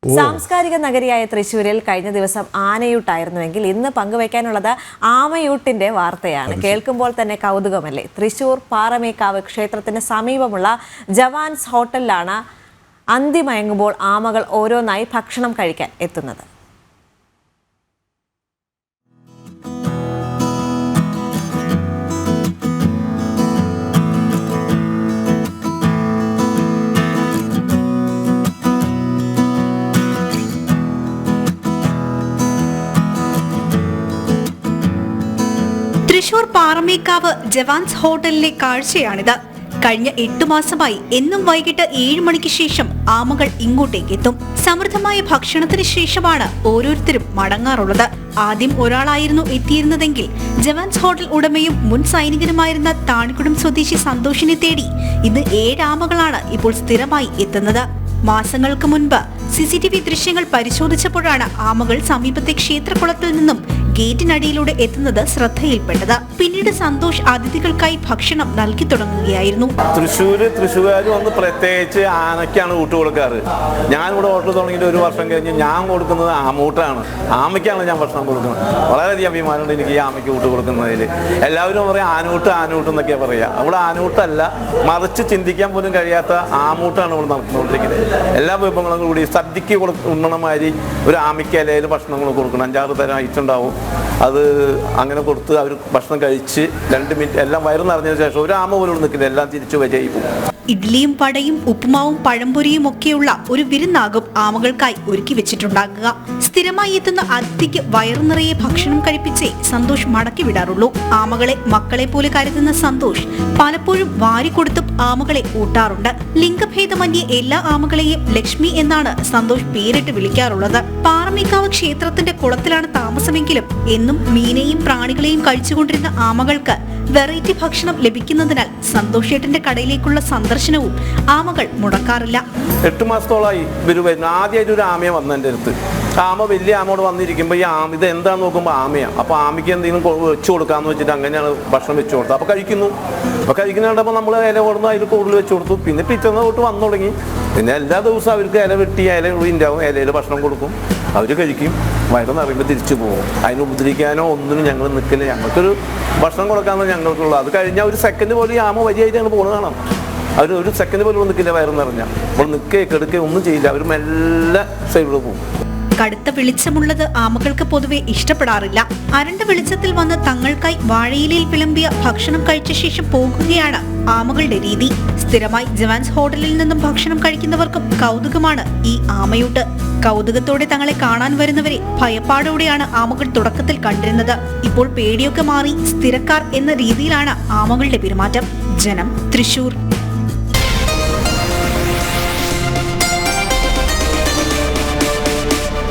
സാംസ്കാരിക നഗരിയായ തൃശ്ശൂരിൽ കഴിഞ്ഞ ദിവസം ആനയൂട്ടായിരുന്നുവെങ്കിൽ ഇന്ന് പങ്കുവയ്ക്കാനുള്ളത് ആമയൂട്ടിന്റെ വാർത്തയാണ്. കേൾക്കുമ്പോൾ തന്നെ കൗതുകമല്ലേ. തൃശ്ശൂർ പാറമേക്കാവ് ക്ഷേത്രത്തിന് സമീപമുള്ള ജവാൻസ് ഹോട്ടലിലാണ് അന്തിമയങ്ങുമ്പോൾ ആമകൾ ഓരോന്നായി ഭക്ഷണം കഴിക്കാൻ എത്തുന്നത്. തൃശൂർ പാറമേക്കാവ് ജവാൻസ് ഹോട്ടലിലെ കാഴ്ചയാണിത്. കഴിഞ്ഞ 8 മാസമായി എന്നും വൈകിട്ട് 7 മണിക്ക് ശേഷം ആമകൾ ഇങ്ങോട്ടേക്ക് എത്തും. സമൃദ്ധമായ ഭക്ഷണത്തിന് ശേഷമാണ് ഓരോരുത്തരും മടങ്ങാറുള്ളത്. ആദ്യം ഒരാളായിരുന്നു എത്തിയിരുന്നതെങ്കിൽ ജവാൻസ് ഹോട്ടൽ ഉടമയും മുൻ സൈനികനുമായിരുന്ന താണിക്കുടം സ്വദേശി സന്തോഷിനെ തേടി ഇന്ന് 7 ആമകളാണ് ഇപ്പോൾ സ്ഥിരമായി എത്തുന്നത്. മാസങ്ങൾക്ക് മുൻപ് CCTV ദൃശ്യങ്ങൾ പരിശോധിച്ചപ്പോഴാണ് ആമകൾ സമീപത്തെ ക്ഷേത്രകുളത്തിൽ നിന്നും ഗേറ്റിനടിയിലൂടെ എത്തുന്നത് ശ്രദ്ധയിൽപ്പെട്ടത്. പിന്നീട് സന്തോഷ് അതിഥികൾക്കായി ഭക്ഷണം നൽകി തുടങ്ങുകയായിരുന്നു. തൃശ്ശൂരുകാർ വന്ന് പ്രത്യേകിച്ച് ആനയ്ക്കാണ് ഊട്ട് കൊടുക്കാറ്. ഞാൻ ഇവിടെ ഹോട്ടൽ തുടങ്ങിയിട്ട് 1 വർഷം കഴിഞ്ഞ് ഞാൻ കൊടുക്കുന്നത് ആമൂട്ടാണ്. ആമയ്ക്കാണ് ഞാൻ ഭക്ഷണം കൊടുക്കുന്നത്. വളരെയധികം അഭിമാനമുണ്ട് എനിക്ക് ഈ ആമയ്ക്ക് ഊട്ട് കൊടുക്കുന്നതിൽ. എല്ലാവരും പറയും ആനൂട്ട് എന്നൊക്കെയാണ് പറയുക. അവിടെ ആനൂട്ടല്ല, മറിച്ച് ചിന്തിക്കാൻ പോലും കഴിയാത്ത ആമൂട്ടാണ് ഇവിടെ നടന്നുകൊണ്ടിരിക്കുന്നത്. എല്ലാ വിഭവങ്ങളും കൂടി സദ്യക്ക് ഉണ്ണണമാതിരി ഒരു ആമയ്ക്ക് ഇലയിൽ ഭക്ഷണങ്ങൾ കൊടുക്കണം. 5-6 തരം ഐറ്റം ഉണ്ടാവും. അത് അങ്ങനെ കൊടുത്ത് അവർ ഭക്ഷണം കഴിച്ച് 2 മിനിറ്റ് എല്ലാം വയറ് നിറഞ്ഞതിന് ശേഷം ഒരു ആമ പോലും നിൽക്കില്ല, എല്ലാം തിരിച്ചു വജയിക്കും. ഇഡ്ലിയും വടയും ഉപ്പുമാവും പഴംപൊരിയും ഒക്കെയുള്ള ഒരു വിരുന്നാകും ആമകൾക്കായി ഒരുക്കി വെച്ചിട്ടുണ്ടാകുക. സ്ഥിരമായി എത്തുന്ന അതിഥിക്ക് വയറു നിറയെ ഭക്ഷണം കഴിപ്പിച്ചേ സന്തോഷ് മടക്കി വിടാറുള്ളൂ. ആമകളെ മക്കളെ പോലെ കരുതുന്ന സന്തോഷ് പലപ്പോഴും വാരിക്കൊടുത്തും ആമകളെ ഊട്ടാറുണ്ട്. ലിംഗഭേദമന്യേ എല്ലാ ആമകളെയും ലക്ഷ്മി എന്നാണ് സന്തോഷ് പേരിട്ട് വിളിക്കാറുള്ളത്. പാറമേക്കാവ് ക്ഷേത്രത്തിന്റെ കുളത്തിലാണ് താമസമെങ്കിലും എന്നും മീനെയും പ്രാണികളെയും കഴിച്ചുകൊണ്ടിരുന്ന ആമകൾക്ക് വെറൈറ്റി ഭക്ഷണം ലഭിക്കുന്നതിനാൽ സന്തോഷേട്ടന്റെ കടയിലേക്കുള്ള സന്ദർശനവും ആമകൾ മുടക്കാറില്ല. 8 മാസത്തോളമായി ഇവർ വരുന്നു. ആദ്യമായിട്ട് ഒരു ആമയെ വന്നു എൻ്റെ അടുത്ത്. ആമ വലിയ ആമയോട് വന്നിരിക്കുമ്പോൾ ഈ ആമ ഇത് എന്താണെന്ന് നോക്കുമ്പോൾ ആമയാണ്. അപ്പോൾ ആമയ്ക്ക് എന്തെങ്കിലും വെച്ച് കൊടുക്കാമെന്ന് വെച്ചിട്ട് അങ്ങനെയാണ് ഭക്ഷണം വെച്ച് കൊടുത്തത്. അപ്പോൾ കഴിക്കുന്നു. അപ്പോൾ കഴിക്കുന്നുണ്ടപ്പോൾ നമ്മൾ ഇല കൊടുന്ന് അതിൽ കൂടുതൽ വെച്ച് കൊടുത്തു. പിന്നെ പിറ്റേന്ന് തൊട്ട് വന്നു തുടങ്ങി. പിന്നെ എല്ലാ ദിവസവും അവർക്ക് ഇല വെട്ടി ഇല ഉണ്ടാവും, ഇലയിൽ ഭക്ഷണം കൊടുക്കും, അവർ കഴിക്കും, വയറ് നിറയുമ്പോൾ തിരിച്ചു പോകും. അതിന് ഉപദ്രവിക്കാനോ ഒന്നിനും ഞങ്ങൾ നിൽക്കില്ല. ഞങ്ങൾക്കൊരു ഭക്ഷണം കൊടുക്കാമെന്ന് ഞങ്ങൾക്കുള്ളൂ. അത് കഴിഞ്ഞാൽ 1 സെക്കൻഡ് പോലും ഈ ആമ വരിയായിട്ട് ഞങ്ങൾ പോകുന്നത് കാണാം. അവർ 1 സെക്കൻഡ് പോലും നിൽക്കില്ല വയറ് നിറഞ്ഞാൽ. അപ്പോൾ നിൽക്കേ കെടുക്കേ ഒന്നും ചെയ്യില്ല. അവർ മെല്ലെ സൈഡിൽ പോകും. കടുത്ത വെളിച്ചമുള്ളത് ആമകൾക്ക് പൊതുവെ ഇഷ്ടപ്പെടാറില്ല. അരണ്ട വെളിച്ചത്തിൽ വന്ന് തങ്ങൾക്കായി വാഴയിലയിൽ വിളമ്പിയ ഭക്ഷണം കഴിച്ച ശേഷം പോകുകയാണ് ആമകളുടെ രീതി. സ്ഥിരമായി ജവാൻസ് ഹോട്ടലിൽ നിന്നും ഭക്ഷണം കഴിക്കുന്നവർക്കും കൗതുകമാണ് ഈ ആമയൂട്ട്. കൗതുകത്തോടെ തങ്ങളെ കാണാൻ വരുന്നവരെ ഭയപ്പാടോടെയാണ് ആമകൾ തുടക്കത്തിൽ കണ്ടിരുന്നത്. ഇപ്പോൾ പേടിയൊക്കെ മാറി സ്ഥിരക്കാർ എന്ന രീതിയിലാണ് ആമകളുടെ പെരുമാറ്റം. ജനം, തൃശൂർ.